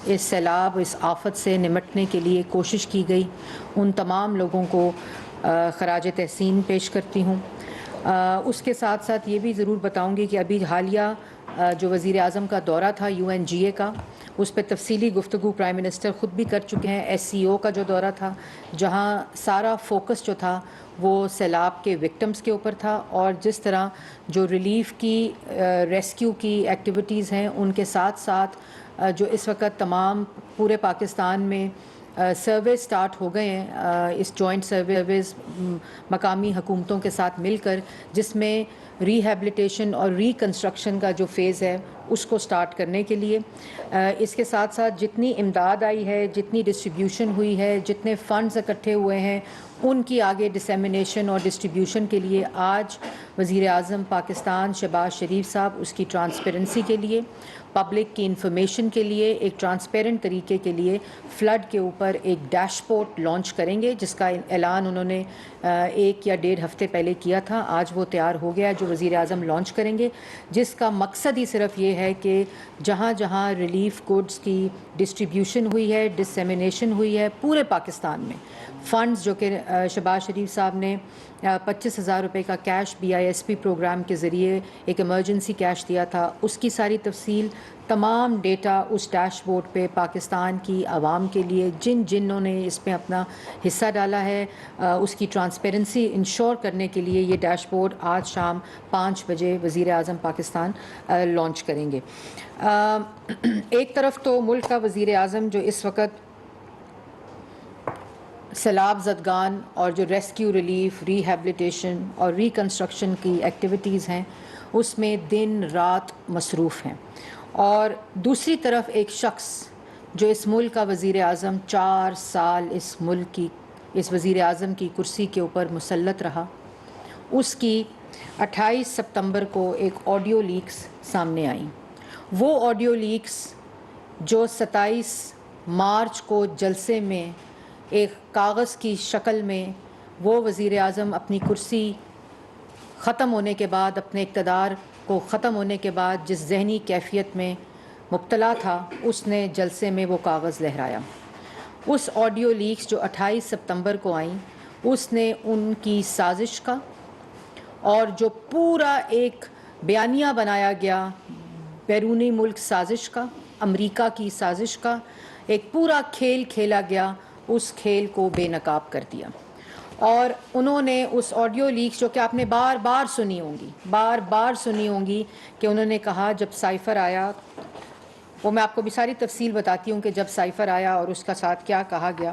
اس سیلاب، اس آفت سے نمٹنے کے لیے کوشش کی گئی، ان تمام لوگوں کو خراج تحسین پیش کرتی ہوں۔ اس کے ساتھ ساتھ یہ بھی ضرور بتاؤں گی کہ ابھی حالیہ جو وزیر اعظم کا دورہ تھا UNGA کا، اس پہ تفصیلی گفتگو پرائم منسٹر خود بھی کر چکے ہیں۔ SCO کا جو دورہ تھا، جہاں سارا فوکس جو تھا وہ سیلاب کے وکٹمز کے اوپر تھا، اور جس طرح جو ریلیف کی ریسکیو کی ایکٹیویٹیز ہیں ان کے ساتھ ساتھ جو اس وقت تمام پورے پاکستان میں سروے سٹارٹ ہو گئے ہیں، اس جوائنٹ سرویز مقامی حکومتوں کے ساتھ مل کر، جس میں ریہیبلیٹیشن اور ریکنسٹرکشن کا جو فیز ہے اس کو سٹارٹ کرنے کے لیے اس کے ساتھ ساتھ جتنی امداد آئی ہے، جتنی ڈسٹریبیوشن ہوئی ہے، جتنے فنڈز اکٹھے ہوئے ہیں، ان کی آگے ڈسیمینیشن اور ڈسٹریبیوشن کے لیے آج وزیر اعظم پاکستان شہباز شریف صاحب اس کی ٹرانسپیرنسی کے لیے، پبلک کی انفارمیشن کے لیے، ایک ٹرانسپیرنٹ طریقے کے لیے فلڈ کے اوپر ایک ڈیش بورڈ لانچ کریں گے، جس کا اعلان انہوں نے 1 یا 1.5 ہفتے پہلے کیا تھا۔ آج وہ تیار ہو گیا جو وزیر اعظم لانچ کریں گے، جس کا مقصد ہی صرف یہ ہے کہ جہاں جہاں ریلیف گڈز کی ڈسٹریبیوشن ہوئی ہے، ڈسیمینیشن ہوئی ہے پورے پاکستان میں، فنڈز جو کہ شہباز شریف صاحب نے 25,000 روپے کا کیش BISP پروگرام کے ذریعے ایک ایمرجنسی کیش دیا تھا، اس کی ساری تفصیل، تمام ڈیٹا اس ڈیش بورڈ پہ پاکستان کی عوام کے لیے، جنہوں نے اس میں اپنا حصہ ڈالا ہے، اس کی ٹرانسپیرنسی انشور کرنے کے لیے یہ ڈیش بورڈ آج شام 5 بجے وزیر اعظم پاکستان لانچ کریں گے۔ ایک طرف تو ملک کا وزیر اعظم جو اس وقت سیلاب زدگان اور جو ریسکیو، ریلیف، ریہیبلیٹیشن اور ریکنسٹرکشن کی ایکٹیویٹیز ہیں اس میں دن رات مصروف ہیں، اور دوسری طرف ایک شخص جو اس ملک کا وزیر اعظم 4 سال اس ملک کی، اس وزیر اعظم کی کرسی کے اوپر مسلط رہا، اس کی 28 ستمبر کو ایک آڈیو لیکس سامنے آئیں۔ وہ آڈیو لیکس جو 27 مارچ کو جلسے میں ایک کاغذ کی شکل میں وہ وزیر اعظم اپنی کرسی ختم ہونے کے بعد، اپنے اقتدار کو ختم ہونے کے بعد جس ذہنی کیفیت میں مبتلا تھا، اس نے جلسے میں وہ کاغذ لہرایا۔ اس آڈیو لیکس جو 28 ستمبر کو آئیں، اس نے ان کی سازش کا اور جو پورا ایک بیانیہ بنایا گیا بیرونی ملک سازش کا، امریکہ کی سازش کا ایک پورا کھیل کھیلا گیا، اس کھیل کو بے نقاب کر دیا۔ اور انہوں نے اس آڈیو لیکس جو کہ آپ نے بار بار سنی ہوں گی کہ انہوں نے کہا جب سائفر آیا، وہ میں آپ کو بھی ساری تفصیل بتاتی ہوں کہ جب سائفر آیا اور اس کا ساتھ کیا کہا گیا۔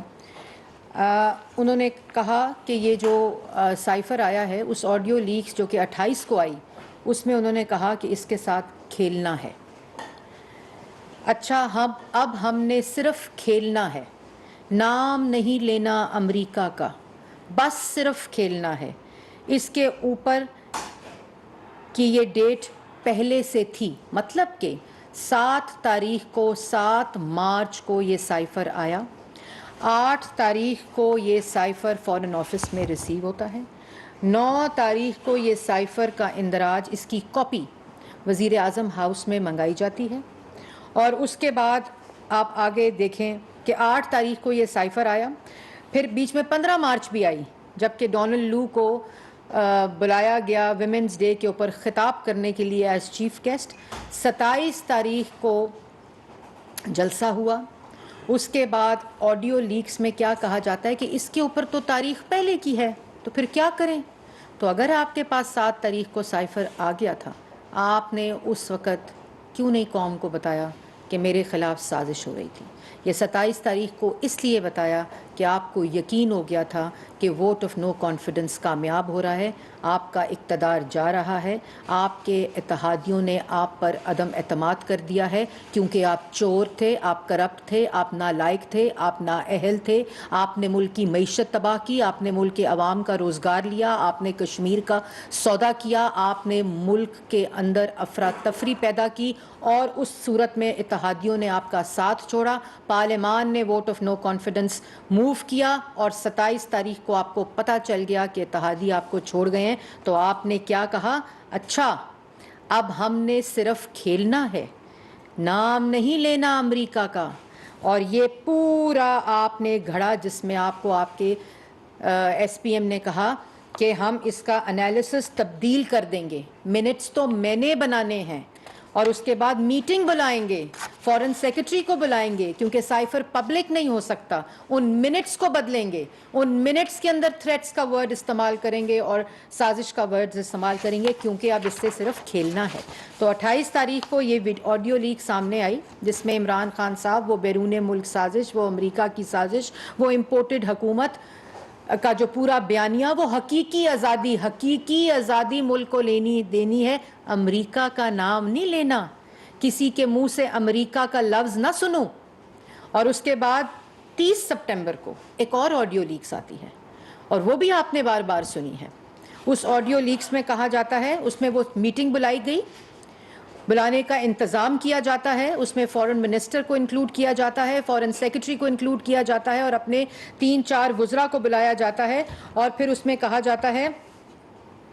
انہوں نے کہا کہ یہ جو سائفر آیا ہے، اس آڈیو لیکس جو کہ 28 کو آئی، اس میں انہوں نے کہا کہ اس کے ساتھ کھیلنا ہے۔ اچھا، اب ہم نے صرف کھیلنا ہے، نام نہیں لینا امریکہ کا، بس صرف کھیلنا ہے۔ اس کے اوپر کی یہ ڈیٹ پہلے سے تھی، مطلب کہ 7 تاریخ کو، 7 مارچ کو یہ سائفر آیا، 8 تاریخ کو یہ سائفر فارن آفس میں ریسیو ہوتا ہے، 9 تاریخ کو یہ سائفر کا اندراج، اس کی کاپی وزیر اعظم ہاؤس میں منگائی جاتی ہے، اور اس کے بعد آپ آگے دیکھیں کہ 8 تاریخ کو یہ سائفر آیا، پھر بیچ میں 15 مارچ بھی آئی، جبکہ ڈونلڈ لو کو بلایا گیا ویمنز ڈے کے اوپر خطاب کرنے کے لیے ایز چیف گیسٹ۔ 27 تاریخ کو جلسہ ہوا۔ اس کے بعد آڈیو لیکس میں کیا کہا جاتا ہے کہ اس کے اوپر تو تاریخ پہلے کی ہے، تو پھر کیا کریں؟ تو اگر آپ کے پاس 7 تاریخ کو سائفر آ گیا تھا، آپ نے اس وقت کیوں نہیں قوم کو بتایا کہ میرے خلاف سازش ہو رہی تھی؟ یہ 27 تاریخ کو اس لیے بتایا کہ آپ کو یقین ہو گیا تھا کہ ووٹ آف نو کانفیڈنس کامیاب ہو رہا ہے، آپ کا اقتدار جا رہا ہے، آپ کے اتحادیوں نے آپ پر عدم اعتماد کر دیا ہے، کیونکہ آپ چور تھے، آپ کرپٹ تھے، آپ نالائق تھے، آپ نااہل تھے، آپ نے ملک کی معیشت تباہ کی، آپ نے ملک کے عوام کا روزگار لیا، آپ نے کشمیر کا سودا کیا، آپ نے ملک کے اندر افراتفری پیدا کی، اور اس صورت میں اتحادیوں نے آپ کا ساتھ چھوڑا، پارلیمان نے vote of no confidence move کیا، اور 27 تاریخ کو آپ کو پتہ چل گیا کہ اتحادی آپ کو چھوڑ گئے ہیں، تو آپ نے کیا کہا؟ اچھا، اب ہم نے صرف کھیلنا ہے، نام نہیں لینا امریکہ کا، اور یہ پورا آپ نے گھڑا جس میں آپ کو آپ کے ایس پی ایم نے کہا کہ ہم اس کا انالیسس تبدیل کر دیں گے، منٹس تو میں نے بنانے ہیں، اور اس کے بعد میٹنگ بلائیں گے، فورن سیکرٹری کو بلائیں گے کیونکہ سائفر پبلک نہیں ہو سکتا، ان منٹس کو بدلیں گے، ان منٹس کے اندر تھریٹس کا ورڈ استعمال کریں گے اور سازش کا ورڈ استعمال کریں گے، کیونکہ اب اس سے صرف کھیلنا ہے۔ تو 28 تاریخ کو یہ آڈیو لیک سامنے آئی جس میں عمران خان صاحب وہ بیرون ملک سازش، وہ امریکہ کی سازش، وہ امپورٹڈ حکومت کا جو پورا بیانیہ، وہ حقیقی آزادی ملک کو دینی ہے، امریکہ کا نام نہیں لینا، کسی کے منہ سے امریکہ کا لفظ نہ سنو۔ اور اس کے بعد 30 سپٹمبر کو ایک اور آڈیو لیکس آتی ہے، اور وہ بھی آپ نے بار بار سنی ہے۔ اس آڈیو لیکس میں کہا جاتا ہے، اس میں وہ میٹنگ بلائی گئی، بلانے کا انتظام کیا جاتا ہے، اس میں فورن منسٹر کو انکلوڈ کیا جاتا ہے، فورن سیکرٹری کو انکلوڈ کیا جاتا ہے، اور اپنے 3-4 وزراء کو بلایا جاتا ہے، اور پھر اس میں کہا جاتا ہے،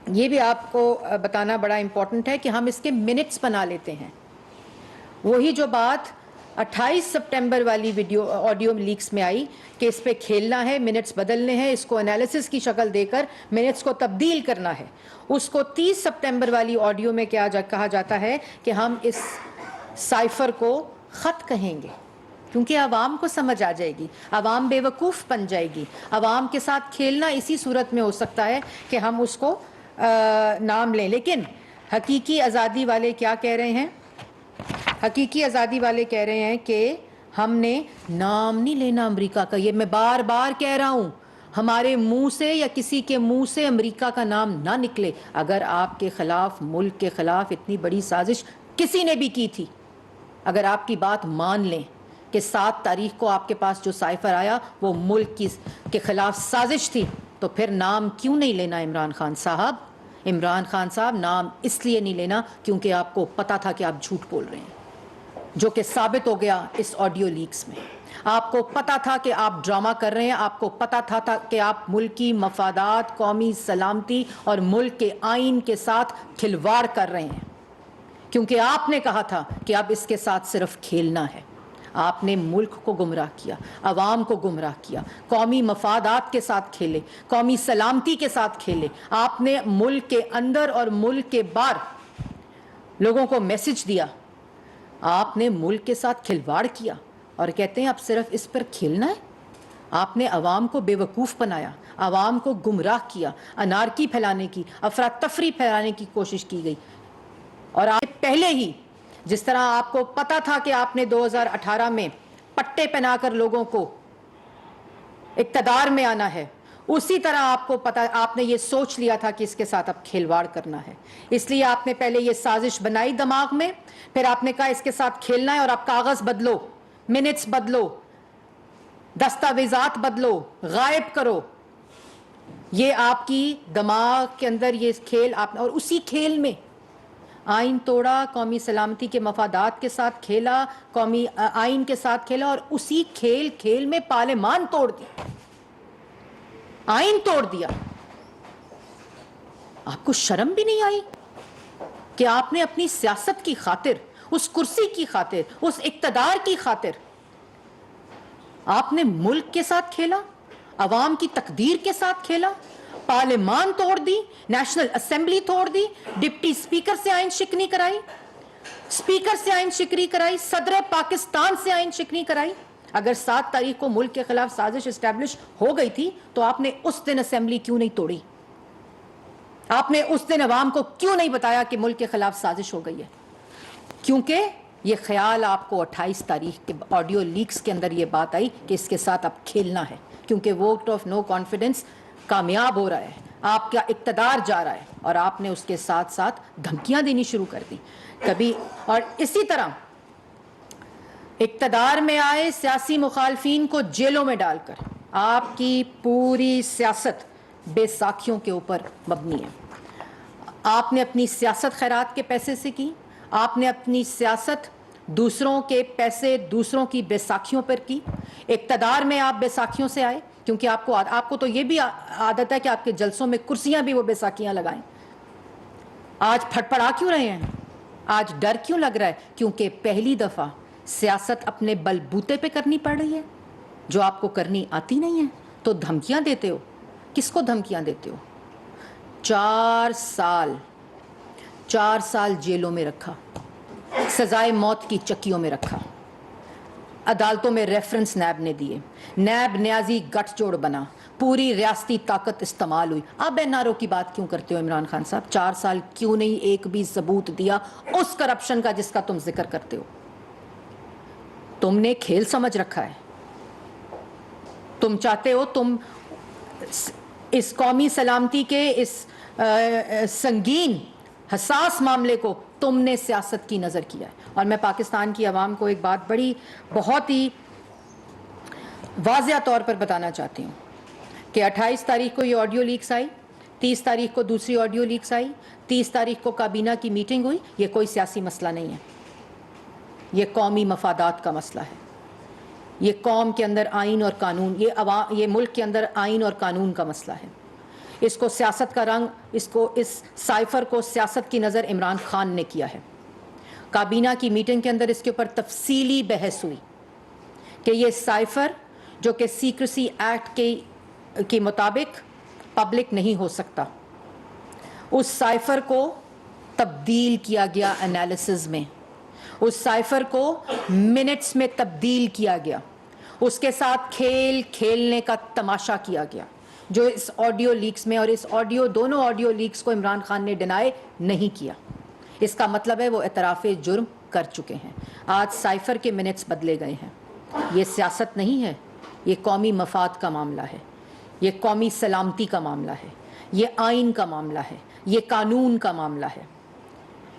یہ بھی آپ کو بتانا بڑا امپورٹنٹ ہے کہ ہم اس کے منٹس بنا لیتے ہیں۔ وہی جو بات 28 سپٹمبر والی آڈیو لیکس میں آئی کہ اس پہ کھیلنا ہے، منٹس بدلنے ہیں، اس کو انالیسس کی شکل دے کر منٹس کو تبدیل کرنا ہے، اس کو 30 سپٹمبر والی آڈیو میں کہا جاتا ہے کہ ہم اس سائفر کو خط کہیں گے، کیونکہ عوام کو سمجھ آ جائے گی، عوام بے وقوف بن جائے گی۔ عوام کے ساتھ کھیلنا اسی صورت میں ہو سکتا ہے کہ ہم اس کو نام لیں۔ لیکن حقیقی آزادی والے کیا کہہ رہے ہیں؟ حقیقی آزادی والے کہہ رہے ہیں کہ ہم نے نام نہیں لینا امریکہ کا، یہ میں بار بار کہہ رہا ہوں، ہمارے منہ سے یا کسی کے منہ سے امریکہ کا نام نہ نکلے۔ اگر آپ کے خلاف، ملک کے خلاف اتنی بڑی سازش کسی نے بھی کی تھی، اگر آپ کی بات مان لیں کہ 7 تاریخ کو آپ کے پاس جو سائفر آیا وہ ملک کے خلاف سازش تھی، تو پھر نام کیوں نہیں لینا عمران خان صاحب؟ عمران خان صاحب نام اس لیے نہیں لینا کیونکہ آپ کو پتا تھا کہ آپ جھوٹ بول رہے ہیں، جو کہ ثابت ہو گیا اس آڈیو لیکس میں۔ آپ کو پتا تھا کہ آپ ڈرامہ کر رہے ہیں، آپ کو پتا تھا کہ آپ ملکی مفادات، قومی سلامتی اور ملک کے آئین کے ساتھ کھلواڑ کر رہے ہیں، کیونکہ آپ نے کہا تھا کہ اب اس کے ساتھ صرف کھیلنا ہے۔ آپ نے ملک کو گمراہ کیا، عوام کو گمراہ کیا، قومی مفادات کے ساتھ کھیلے، قومی سلامتی کے ساتھ کھیلے۔ آپ نے ملک کے اندر اور ملک کے باہر لوگوں کو میسج دیا، آپ نے ملک کے ساتھ کھلواڑ کیا، اور کہتے ہیں اب صرف اس پر کھیلنا ہے۔ آپ نے عوام کو بے وقوف بنایا، عوام کو گمراہ کیا، انارکی پھیلانے کی، افراتفری پھیلانے کی کوشش کی گئی۔ اور آپ پہلے ہی جس طرح آپ کو پتا تھا کہ آپ نے 2018 میں پٹے پہنا کر لوگوں کو اقتدار میں آنا ہے، اسی طرح آپ کو پتا، آپ نے یہ سوچ لیا تھا کہ اس کے ساتھ اب کھلواڑ کرنا ہے، اس لیے آپ نے پہلے یہ سازش بنائی دماغ میں، پھر آپ نے کہا اس کے ساتھ کھیلنا ہے، اور آپ کاغذ بدلو، منٹس بدلو، دستاویزات بدلو، غائب کرو۔ یہ آپ کی دماغ کے اندر یہ کھیل آپ نے، اور اسی کھیل میں آئین توڑا، قومی سلامتی کے مفادات کے ساتھ کھیلا، قومی آئین کے ساتھ کھیلا، اور اسی کھیل میں پارلیمان توڑ دیا، آئین توڑ دیا۔ آپ کو شرم بھی نہیں آئی کہ آپ نے اپنی سیاست کی خاطر، اس کرسی کی خاطر، اس اقتدار کی خاطر آپ نے ملک کے ساتھ کھیلا، عوام کی تقدیر کے ساتھ کھیلا، پارلیمان توڑ دی، نیشنل اسمبلی توڑ دی، ڈپٹی اسپیکر سے آئین شکنی کرائی، اسپیکر سے آئین شکنی کرائی، صدر پاکستان سے آئین شکنی کرائی۔ اگر 7 تاریخ کو ملک کے خلاف سازش اسٹیبلش ہو گئی تھی تو آپ نے اس دن اسمبلی کیوں نہیں توڑی؟ آپ نے اس دن عوام کو کیوں نہیں بتایا کہ ملک کے خلاف سازش ہو گئی ہے؟ کیونکہ یہ خیال آپ کو 28 تاریخ کے آڈیو لیکس کے اندر یہ بات آئی کہ اس کے ساتھ اب کھیلنا ہے، کیونکہ ووٹ آف نو کانفیڈنس کامیاب ہو رہا ہے، آپ کا اقتدار جا رہا ہے، اور آپ نے اس کے ساتھ ساتھ دھمکیاں دینی شروع کر دی کبھی۔ اور اسی طرح اقتدار میں آئے سیاسی مخالفین کو جیلوں میں ڈال کر آپ کی پوری سیاست بے ساکھیوں کے اوپر مبنی ہے۔ آپ نے اپنی سیاست خیرات کے پیسے سے کی، آپ نے اپنی سیاست دوسروں کے پیسے، دوسروں کی بیساکھیوں پر کی۔ اقتدار میں آپ بیساکھیوں سے آئے، کیونکہ آپ کو تو یہ بھی عادت ہے کہ آپ کے جلسوں میں کرسیاں بھی وہ بیساکھیاں لگائیں۔ آج پھٹ پڑا کیوں رہے ہیں؟ آج ڈر کیوں لگ رہا ہے؟ کیونکہ پہلی دفعہ سیاست اپنے بلبوتے پہ کرنی پڑ رہی ہے جو آپ کو کرنی آتی نہیں ہے، تو دھمکیاں دیتے ہو. کس کو دھمکیاں دیتے ہو؟ 4 سال جیلوں میں رکھا، سزائے موت کی چکیوں میں رکھا، عدالتوں میں ریفرنس نیب نے دیے، نیب نیازی گٹھ جوڑ بنا، پوری ریاستی طاقت استعمال ہوئی. اب این آر او کی بات کیوں کرتے ہو عمران خان صاحب؟ 4 سال کیوں نہیں ایک بھی ثبوت دیا اس کرپشن کا جس کا تم ذکر کرتے ہو؟ تم نے کھیل سمجھ رکھا ہے. تم چاہتے ہو تم اس قومی سلامتی کے اس سنگین حساس معاملے کو تم نے سیاست کی نظر کیا ہے. اور میں پاکستان کی عوام کو ایک بات بہت ہی واضح طور پر بتانا چاہتی ہوں کہ 28 تاریخ کو یہ آڈیو لیکس آئی، 30 تاریخ کو دوسری آڈیو لیکس آئی، 30 تاریخ کو کابینہ کی میٹنگ ہوئی. یہ کوئی سیاسی مسئلہ نہیں ہے، یہ قومی مفادات کا مسئلہ ہے. یہ قوم کے اندر آئین اور قانون، یہ ملک کے اندر آئین اور قانون کا مسئلہ ہے. اس کو سیاست کا رنگ، اس سائفر کو سیاست کی نظر عمران خان نے کیا ہے. کابینہ کی میٹنگ کے اندر اس کے اوپر تفصیلی بحث ہوئی کہ یہ سائفر جو کہ سیکریسی ایکٹ کے مطابق پبلک نہیں ہو سکتا، اس سائفر کو تبدیل کیا گیا انالیسز میں، اس سائفر کو منٹس میں تبدیل کیا گیا، اس کے ساتھ کھیلنے کا تماشا کیا گیا جو اس آڈیو لیکس میں، اور دونوں آڈیو لیکس کو عمران خان نے ڈینائی نہیں کیا. اس کا مطلب ہے وہ اعتراف جرم کر چکے ہیں. آج سائفر کے منٹس بدلے گئے ہیں. یہ سیاست نہیں ہے، یہ قومی مفاد کا معاملہ ہے، یہ قومی سلامتی کا معاملہ ہے، یہ آئین کا معاملہ ہے، یہ قانون کا معاملہ ہے.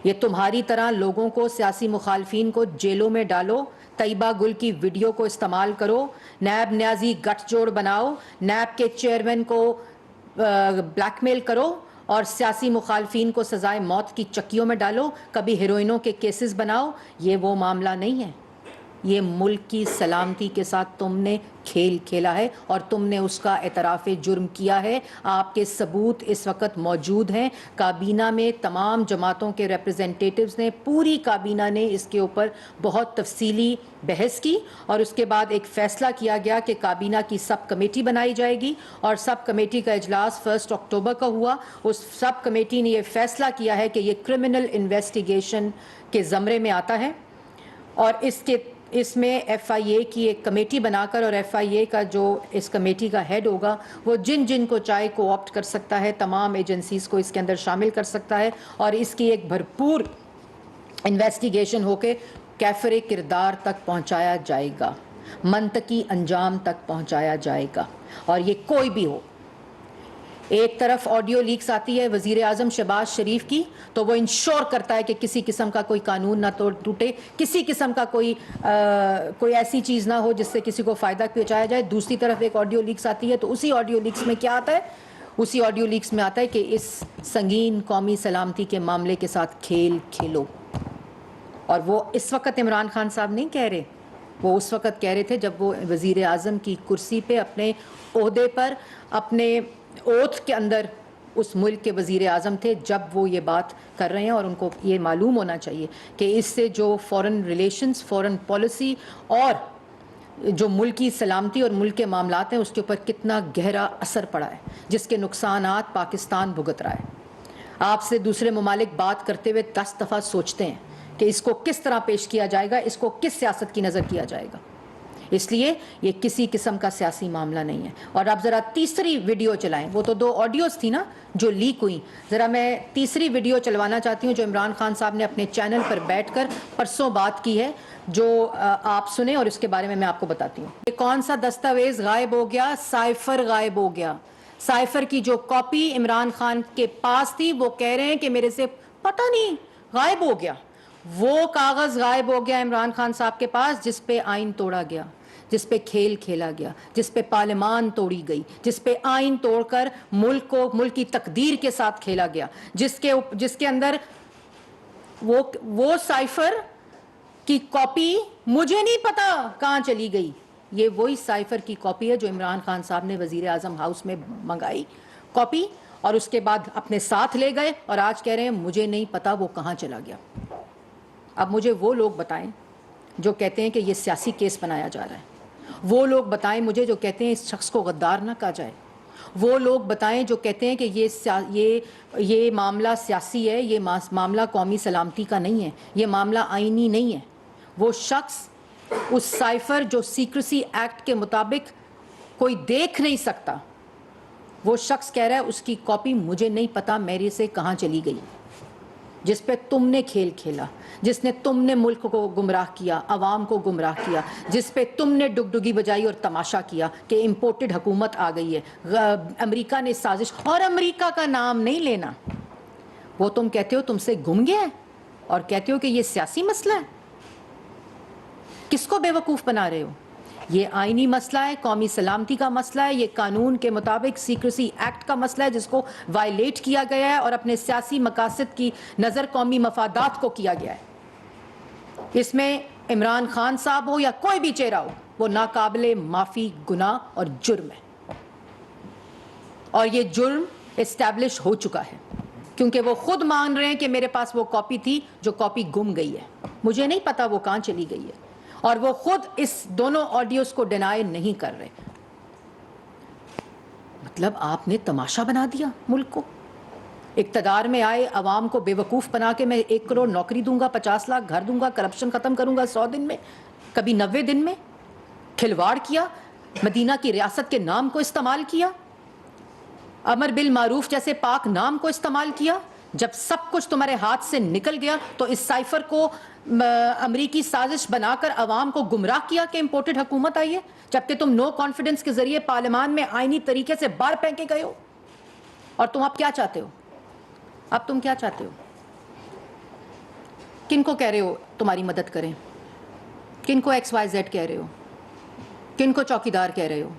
یہ تمہاری طرح لوگوں کو، سیاسی مخالفین کو جیلوں میں ڈالو، طیبہ گل کی ویڈیو کو استعمال کرو، نیب نیازی گٹھ جوڑ بناؤ، نیب کے چیئرمین کو بلیک میل کرو اور سیاسی مخالفین کو سزائے موت کی چکیوں میں ڈالو، کبھی ہیروئنوں کے کیسز بناؤ. یہ وہ معاملہ نہیں ہے. یہ ملک کی سلامتی کے ساتھ تم نے کھیل کھیلا ہے اور تم نے اس کا اعتراف جرم کیا ہے. آپ کے ثبوت اس وقت موجود ہیں. کابینہ میں تمام جماعتوں کے ریپرزنٹیٹیوز نے، پوری کابینہ نے اس کے اوپر بہت تفصیلی بحث کی اور اس کے بعد ایک فیصلہ کیا گیا کہ کابینہ کی سب کمیٹی بنائی جائے گی اور سب کمیٹی کا اجلاس 1 اکتوبر کا ہوا. اس سب کمیٹی نے یہ فیصلہ کیا ہے کہ یہ کرمنل انویسٹیگیشن کے زمرے میں آتا ہے اور اس میں ایف آئی اے کی ایک کمیٹی بنا کر، اور ایف آئی اے کا جو اس کمیٹی کا ہیڈ ہوگا وہ جن کو چاہے کو آپٹ کر سکتا ہے، تمام ایجنسیز کو اس کے اندر شامل کر سکتا ہے اور اس کی ایک بھرپور انویسٹیگیشن ہو کے کیفر کردار تک پہنچایا جائے گا، منطقی انجام تک پہنچایا جائے گا. اور یہ کوئی بھی ہو. ایک طرف آڈیو لیکس آتی ہے وزیر اعظم شہباز شریف کی تو وہ انشور کرتا ہے کہ کسی قسم کا کوئی قانون نہ ٹوٹے، کسی قسم کا کوئی ایسی چیز نہ ہو جس سے کسی کو فائدہ پہنچایا جائے. دوسری طرف ایک آڈیو لیکس آتی ہے تو اسی آڈیو لیکس میں کیا آتا ہے؟ اسی آڈیو لیکس میں آتا ہے کہ اس سنگین قومی سلامتی کے معاملے کے ساتھ کھیلو. اور وہ اس وقت عمران خان صاحب نہیں کہہ رہے، وہ اس وقت کہہ رہے تھے جب وہ وزیر اعظم کی کرسی پہ، اپنے عہدے پر، اپنے اوتھ کے اندر اس ملک کے وزیر اعظم تھے، جب وہ یہ بات کر رہے ہیں. اور ان کو یہ معلوم ہونا چاہیے کہ اس سے جو فورن ریلیشنز، فورن پالیسی اور جو ملکی سلامتی اور ملک کے معاملات ہیں اس کے اوپر کتنا گہرا اثر پڑا ہے، جس کے نقصانات پاکستان بھگت رہا ہے. آپ سے دوسرے ممالک بات کرتے ہوئے 10 دفعہ سوچتے ہیں کہ اس کو کس طرح پیش کیا جائے گا، اس کو کس سیاست کی نظر کیا جائے گا. اس لیے یہ کسی قسم کا سیاسی معاملہ نہیں ہے. اور آپ ذرا تیسری ویڈیو چلائیں. وہ تو 2 آڈیوز تھی نا جو لیک ہوئی. ذرا میں تیسری ویڈیو چلوانا چاہتی ہوں جو عمران خان صاحب نے اپنے چینل پر بیٹھ کر پرسوں بات کی ہے، جو آپ سنیں اور اس کے بارے میں آپ کو بتاتی ہوں. یہ کون سا دستاویز غائب ہو گیا؟ سائفر غائب ہو گیا. سائفر کی جو کاپی عمران خان کے پاس تھی، وہ کہہ رہے ہیں کہ میرے سے پتہ نہیں، غائب ہو گیا. وہ کاغذ غائب ہو گیا عمران خان صاحب کے پاس جس پہ آئین توڑا گیا، جس پہ کھیل کھیلا گیا، جس پہ پارلیمان توڑی گئی، جس پہ آئین توڑ کر ملک کی تقدیر کے ساتھ کھیلا گیا، جس کے اندر وہ سائفر کی کاپی مجھے نہیں پتا کہاں چلی گئی. یہ وہی سائفر کی کاپی ہے جو عمران خان صاحب نے وزیر اعظم ہاؤس میں منگائی کاپی اور اس کے بعد اپنے ساتھ لے گئے اور آج کہہ رہے ہیں مجھے نہیں پتا وہ کہاں چلا گیا. اب مجھے وہ لوگ بتائیں جو کہتے ہیں کہ یہ سیاسی کیس بنایا جا رہا ہے، وہ لوگ بتائیں مجھے جو کہتے ہیں اس شخص کو غدار نہ کہا جائے، وہ لوگ بتائیں جو کہتے ہیں کہ یہ معاملہ سیاسی ہے، یہ معاملہ قومی سلامتی کا نہیں ہے، یہ معاملہ آئینی نہیں ہے۔ وہ شخص اس سائفر جو سیکریسی ایکٹ کے مطابق کوئی دیکھ نہیں سکتا، وہ شخص کہہ رہا ہے اس کی کاپی مجھے نہیں پتا میرے سے کہاں چلی گئی، جس پہ تم نے کھیل کھیلا، جس نے تم نے ملک کو گمراہ کیا، عوام کو گمراہ کیا، جس پہ تم نے ڈگڈگی بجائی اور تماشا کیا کہ امپورٹڈ حکومت آ گئی ہے، امریکہ نے سازش، اور امریکہ کا نام نہیں لینا، وہ تم کہتے ہو تم سے گم گیا ہے اور کہتے ہو کہ یہ سیاسی مسئلہ ہے۔ کس کو بے وقوف بنا رہے ہو؟ یہ آئینی مسئلہ ہے، قومی سلامتی کا مسئلہ ہے، یہ قانون کے مطابق سیکریسی ایکٹ کا مسئلہ ہے جس کو وائلیٹ کیا گیا ہے اور اپنے سیاسی مقاصد کی نظر قومی مفادات کو کیا گیا ہے۔ اس میں عمران خان صاحب ہو یا کوئی بھی چہرہ ہو، وہ ناقابل معافی گناہ اور جرم ہے، اور یہ جرم اسٹیبلش ہو چکا ہے کیونکہ وہ خود مان رہے ہیں کہ میرے پاس وہ کاپی تھی جو کاپی گم گئی ہے، مجھے نہیں پتا وہ کہاں چلی گئی ہے، اور وہ خود اس دونوں آڈیوز کو ڈینائی نہیں کر رہے۔ مطلب آپ نے تماشا بنا دیا ملک کو، اقتدار میں آئے عوام کو بے وقوف بنا کے میں 1 کروڑ نوکری دوں گا، 50 لاکھ گھر دوں گا، کرپشن ختم کروں گا 100 دن میں، کبھی 90 دن میں، کھلواڑ کیا، مدینہ کی ریاست کے نام کو استعمال کیا، امر بالمعروف جیسے پاک نام کو استعمال کیا۔ جب سب کچھ تمہارے ہاتھ سے نکل گیا تو اس سائفر کو امریکی سازش بنا کر عوام کو گمراہ کیا کہ امپورٹڈ حکومت آئی ہے، جبکہ تم نو کانفیڈنس کے ذریعے پارلیمان میں آئینی طریقے سے باہر پھینکے گئے ہو۔ اور تم اب کیا چاہتے ہو؟ اب تم کیا چاہتے ہو؟ کن کو کہہ رہے ہو تمہاری مدد کریں؟ کن کو ایکس وائی زیڈ کہہ رہے ہو؟ کن کو چوکیدار کہہ رہے ہو؟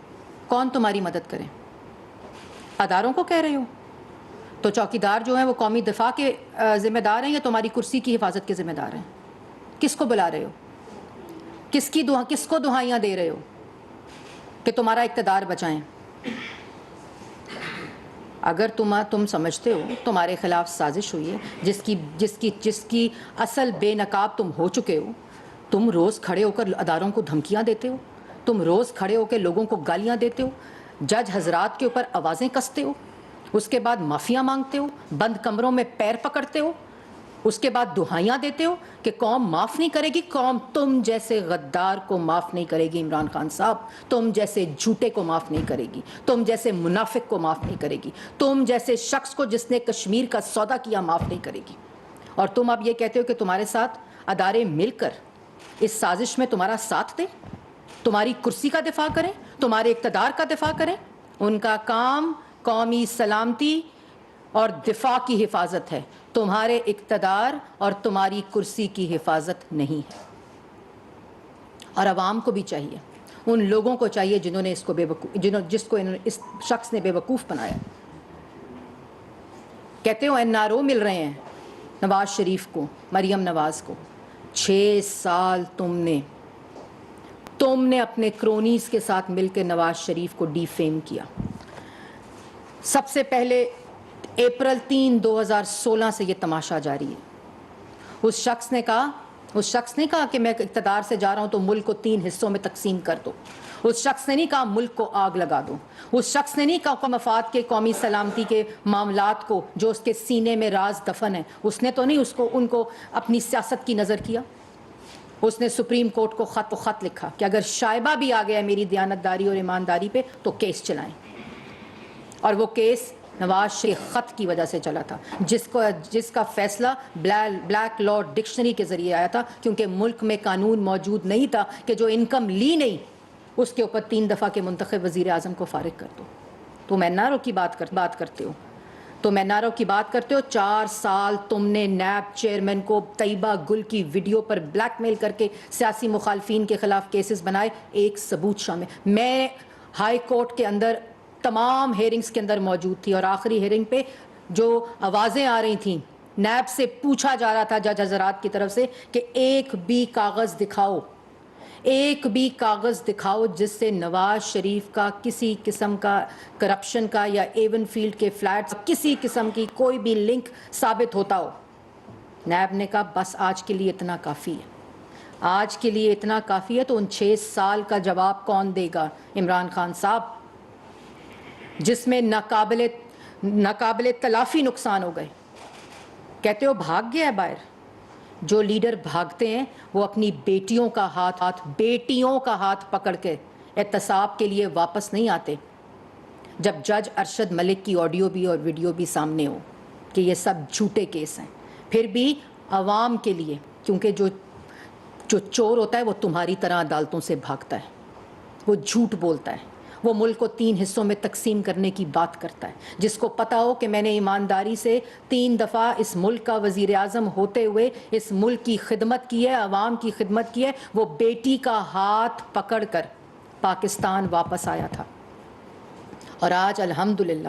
کون تمہاری مدد کرے؟ اداروں کو کہہ رہے ہو؟ تو چوکیدار جو ہیں وہ قومی دفاع کے ذمہ دار ہیں یا تمہاری کرسی کی حفاظت کے ذمہ دار ہیں؟ کس کو بلا رہے ہو؟ کس کو دہائیاں دے رہے ہو کہ تمہارا اقتدار بچائیں؟ اگر تم سمجھتے ہو تمہارے خلاف سازش ہوئی ہے جس کی اصل بے نقاب تم ہو چکے ہو، تم روز کھڑے ہو کر اداروں کو دھمکیاں دیتے ہو، تم روز کھڑے ہو کے لوگوں کو گالیاں دیتے ہو، جج حضرات کے اوپر آوازیں کستے ہو، اس کے بعد معافیاں مانگتے ہو، بند کمروں میں پیر پکڑتے ہو، اس کے بعد دہائیاں دیتے ہو کہ قوم معاف نہیں کرے گی، قوم تم جیسے غدار کو معاف نہیں کرے گی، عمران خان صاحب تم جیسے جھوٹے کو معاف نہیں کرے گی، تم جیسے منافق کو معاف نہیں کرے گی، تم جیسے شخص کو جس نے کشمیر کا سودا کیا معاف نہیں کرے گی۔ اور تم اب یہ کہتے ہو کہ تمہارے ساتھ ادارے مل کر اس سازش میں تمہارا ساتھ دیں، تمہاری کرسی کا دفاع کریں، تمہارے اقتدار کا دفاع کریں۔ ان کا کام قومی سلامتی اور دفاع کی حفاظت ہے، تمہارے اقتدار اور تمہاری کرسی کی حفاظت نہیں ہے۔ اور عوام کو بھی چاہیے، ان لوگوں کو چاہیے جنہوں نے جس کو اس شخص نے بے وقوف بنایا۔ کہتے ہو این آر او مل رہے ہیں نواز شریف کو، مریم نواز کو۔ 6 سال تم نے اپنے کرونیز کے ساتھ مل کے نواز شریف کو ڈی فیم کیا۔ سب سے پہلے اپریل 3، 2016 سے یہ تماشا جاری ہے۔ اس شخص نے کہا کہ میں اقتدار سے جا رہا ہوں تو ملک کو 3 حصوں میں تقسیم کر دو۔ اس شخص نے نہیں کہا ملک کو آگ لگا دو۔ اس شخص نے نہیں کہا مفاد کے قومی سلامتی کے معاملات کو جو اس کے سینے میں راز دفن ہے، اس نے تو نہیں ان کو اپنی سیاست کی نظر کیا۔ اس نے سپریم کورٹ کو خط لکھا کہ اگر شائبہ بھی آ گیا میری دیانتداری اور ایمانداری پہ تو کیس چلائیں، اور وہ کیس نواز شریف خط کی وجہ سے چلا تھا جس کا فیصلہ بلیک لا ڈکشنری کے ذریعے آیا تھا، کیونکہ ملک میں قانون موجود نہیں تھا کہ جو انکم لی نہیں اس کے اوپر 3 دفعہ کے منتخب وزیر اعظم کو فارغ کر دو۔ تم این آر او کی بات کرتے ہو، تم این آر او کی بات کرتے ہو۔ 4 سال تم نے نیب چیئرمین کو طیبہ گل کی ویڈیو پر بلیک میل کر کے سیاسی مخالفین کے خلاف کیسز بنائے، ایک ثبوت شامل۔ میں ہائی کورٹ کے اندر تمام ہیئرنگز کے اندر موجود تھی، اور آخری ہیئرنگ پہ جو آوازیں آ رہی تھیں، نیب سے پوچھا جا رہا تھا جج حضرات کی طرف سے کہ ایک بھی کاغذ دکھاؤ جس سے نواز شریف کا کسی قسم کا کرپشن کا یا ایون فیلڈ کے فلیٹس کسی قسم کی کوئی بھی لنک ثابت ہوتا ہو۔ نیب نے کہا بس آج کے لیے اتنا کافی ہے۔ آج کے لیے اتنا کافی ہے. تو ان 6 سال کا جواب کون دے گا عمران خان صاحب، جس میں ناقابل تلافی نقصان ہو گئے؟ کہتے ہو بھاگ گیا ہے باہر. جو لیڈر بھاگتے ہیں وہ اپنی بیٹیوں کا ہاتھ پکڑ کے احتساب کے لیے واپس نہیں آتے. جب جج ارشد ملک کی آڈیو بھی اور ویڈیو بھی سامنے ہو کہ یہ سب جھوٹے کیس ہیں، پھر بھی عوام کے لیے، کیونکہ جو چور ہوتا ہے وہ تمہاری طرح عدالتوں سے بھاگتا ہے، وہ جھوٹ بولتا ہے، وہ ملک کو 3 حصوں میں تقسیم کرنے کی بات کرتا ہے. جس کو پتا ہو کہ میں نے ایمانداری سے 3 دفعہ اس ملک کا وزیر اعظم ہوتے ہوئے اس ملک کی خدمت کی ہے، عوام کی خدمت کی ہے، وہ بیٹی کا ہاتھ پکڑ کر پاکستان واپس آیا تھا. اور آج الحمدللہ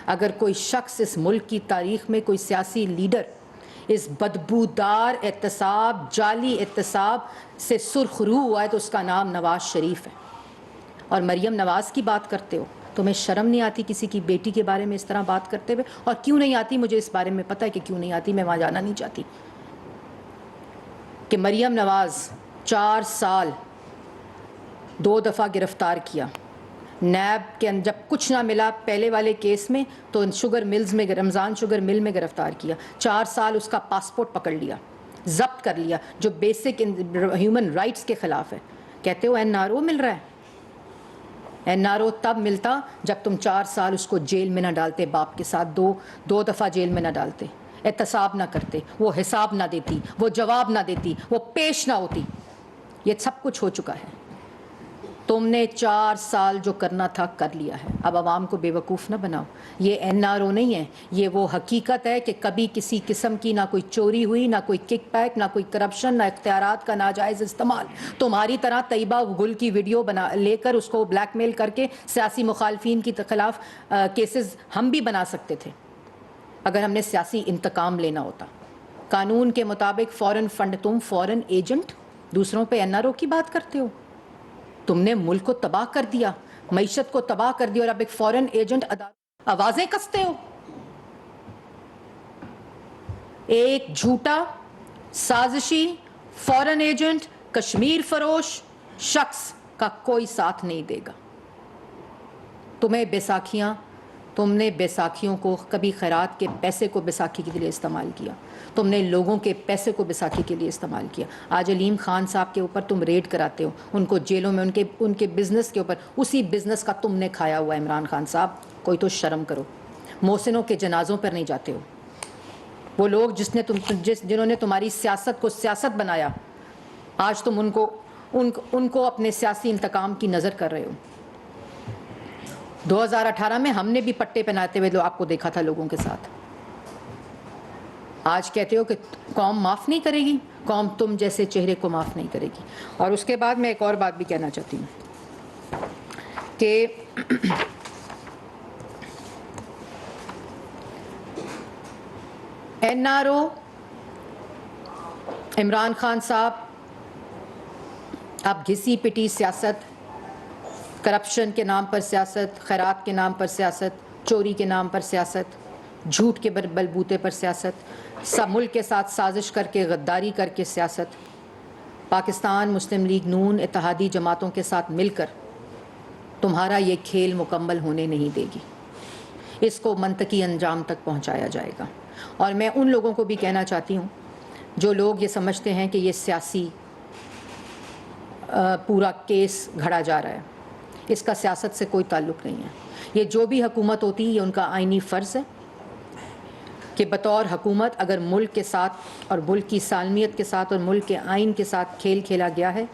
اگر کوئی شخص اس ملک کی تاریخ میں، کوئی سیاسی لیڈر اس بدبودار احتساب، جعلی احتساب سے سرخ رو ہوا ہے تو اس کا نام نواز شریف ہے. اور مریم نواز کی بات کرتے ہو، تمہیں شرم نہیں آتی کسی کی بیٹی کے بارے میں اس طرح بات کرتے ہوئے؟ اور کیوں نہیں آتی؟ مجھے اس بارے میں پتہ ہے کہ کیوں نہیں آتی، میں وہاں جانا نہیں چاہتی. کہ مریم نواز 4 سال 2 دفعہ گرفتار کیا نیب کے، جب کچھ نہ ملا پہلے والے کیس میں تو شوگر ملز میں، رمضان شوگر مل میں گرفتار کیا. 4 سال اس کا پاسپورٹ پکڑ لیا، ضبط کر لیا، جو بیسک ہیومن رائٹس کے خلاف ہے. کہتے ہو این آر او مل رہا ہے. این آر او تب ملتا جب تم 4 سال اس کو جیل میں نہ ڈالتے، باپ کے ساتھ 2 دفعہ جیل میں نہ ڈالتے، احتساب نہ کرتے، وہ حساب نہ دیتی، وہ جواب نہ دیتی، وہ پیش نہ ہوتی. یہ سب کچھ ہو چکا ہے. تم نے 4 سال جو کرنا تھا کر لیا ہے. اب عوام کو بے وقوف نہ بناؤ. یہ این آر او نہیں ہے، یہ وہ حقیقت ہے کہ کبھی کسی قسم کی نہ کوئی چوری ہوئی، نہ کوئی کک بیک، نہ کوئی کرپشن، نہ اختیارات کا ناجائز استعمال. تمہاری طرح طیبہ گل کی ویڈیو بنا لے کر اس کو بلیک میل کر کے سیاسی مخالفین کے خلاف کیسز ہم بھی بنا سکتے تھے اگر ہم نے سیاسی انتقام لینا ہوتا. قانون کے مطابق فورن فنڈ، تم فورن ایجنٹ دوسروں پہ این آر او کی بات کرتے ہو. تم نے ملک کو تباہ کر دیا، معیشت کو تباہ کر دیا، اور اب ایک فورن ایجنٹ آوازیں کستے ہو. ایک جھوٹا سازشی فورن ایجنٹ کشمیر فروش شخص کا کوئی ساتھ نہیں دے گا. تم نے بیساکھیوں کو کبھی خیرات کے پیسے کو بیساکھی کے لیے استعمال کیا، تم نے لوگوں کے پیسے کو بیساکھی کے لیے استعمال کیا. آج علیم خان صاحب کے اوپر تم ریڈ کراتے ہو، ان کو جیلوں میں ان کے بزنس کے اوپر، اسی بزنس کا تم نے کھایا ہوا ہے. عمران خان صاحب کوئی تو شرم کرو. محسنوں کے جنازوں پر نہیں جاتے ہو. وہ لوگ جنہوں نے تمہاری سیاست کو سیاست بنایا، آج تم ان کو اپنے سیاسی انتقام کی نظر کر رہے ہو. 2018 میں ہم نے بھی پٹے پہناتے ہوئے آپ کو دیکھا تھا لوگوں کے ساتھ. آج کہتے ہو کہ قوم معاف نہیں کرے گی. قوم تم جیسے چہرے کو معاف نہیں کرے گی. اور اس کے بعد میں ایک اور بات بھی کہنا چاہتی ہوں کہ N R O, Imran Khan sahab, اب گھسی پٹی سیاست، کرپشن کے نام پر سیاست، خیرات کے نام پر سیاست، چوری کے نام پر سیاست، جھوٹ کے بلبوتے پر سیاست، سب ملک کے ساتھ سازش کر کے، غداری کر کے سیاست، پاکستان مسلم لیگ نون اتحادی جماعتوں کے ساتھ مل کر تمہارا یہ کھیل مکمل ہونے نہیں دے گی. اس کو منطقی انجام تک پہنچایا جائے گا. اور میں ان لوگوں کو بھی کہنا چاہتی ہوں جو لوگ یہ سمجھتے ہیں کہ یہ سیاسی پورا کیس گھڑا جا رہا ہے، اس کا سیاست سے کوئی تعلق نہیں ہے. یہ جو بھی حکومت ہوتی ہے، یہ ان کا آئینی فرض ہے کہ بطور حکومت اگر ملک کے ساتھ اور ملک کی سالمیت کے ساتھ اور ملک کے آئین کے ساتھ کھیل کھیلا گیا ہے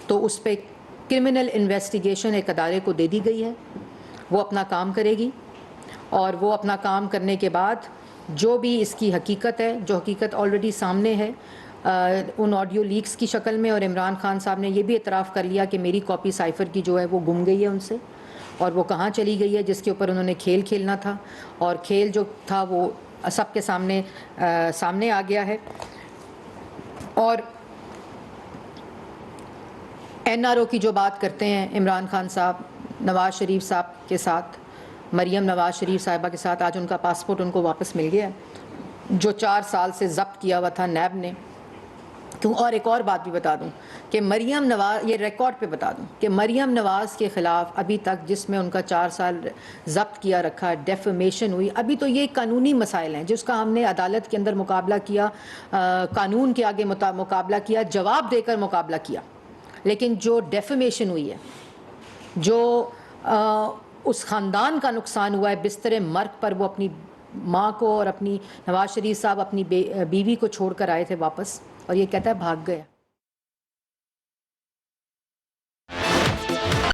تو اس پہ کرمنل انویسٹیگیشن ایک ادارے کو دے دی گئی ہے. وہ اپنا کام کرے گی، اور وہ اپنا کام کرنے کے بعد جو بھی اس کی حقیقت ہے، جو حقیقت آلریڈی سامنے ہے ان آڈیو لیکس کی شکل میں، اور عمران خان صاحب نے یہ بھی اعتراف کر لیا کہ میری کاپی سائفر کی جو ہے وہ گم گئی ہے ان سے، اور وہ کہاں چلی گئی ہے جس کے اوپر انہوں نے کھیل کھیلنا تھا، اور کھیل جو تھا وہ سب کے سامنے آ گیا ہے. اور این آر او کی جو بات کرتے ہیں عمران خان صاحب، نواز شریف صاحب کے ساتھ، مریم نواز شریف صاحبہ کے ساتھ، آج ان کا پاسپورٹ ان کو واپس مل گیا ہے جو 4 سال سے ضبط کیا ہوا تھا نیب نے. اور ایک اور بات بھی بتا دوں کہ مریم نواز، یہ ریکارڈ پہ بتا دوں کہ مریم نواز کے خلاف ابھی تک جس میں ان کا 4 سال ضبط کیا رکھا، ڈیفیمیشن ہوئی، ابھی تو یہ قانونی مسائل ہیں جس کا ہم نے عدالت کے اندر مقابلہ کیا، قانون کے آگے مقابلہ کیا، جواب دے کر مقابلہ کیا، لیکن جو ڈیفیمیشن ہوئی ہے، جو اس خاندان کا نقصان ہوا ہے بستر مرگ پر، وہ اپنی ماں کو اور اپنی نواز شریف صاحب اپنی بیوی کو چھوڑ کر آئے تھے واپس، اور یہ کہتا ہے بھاگ گیا۔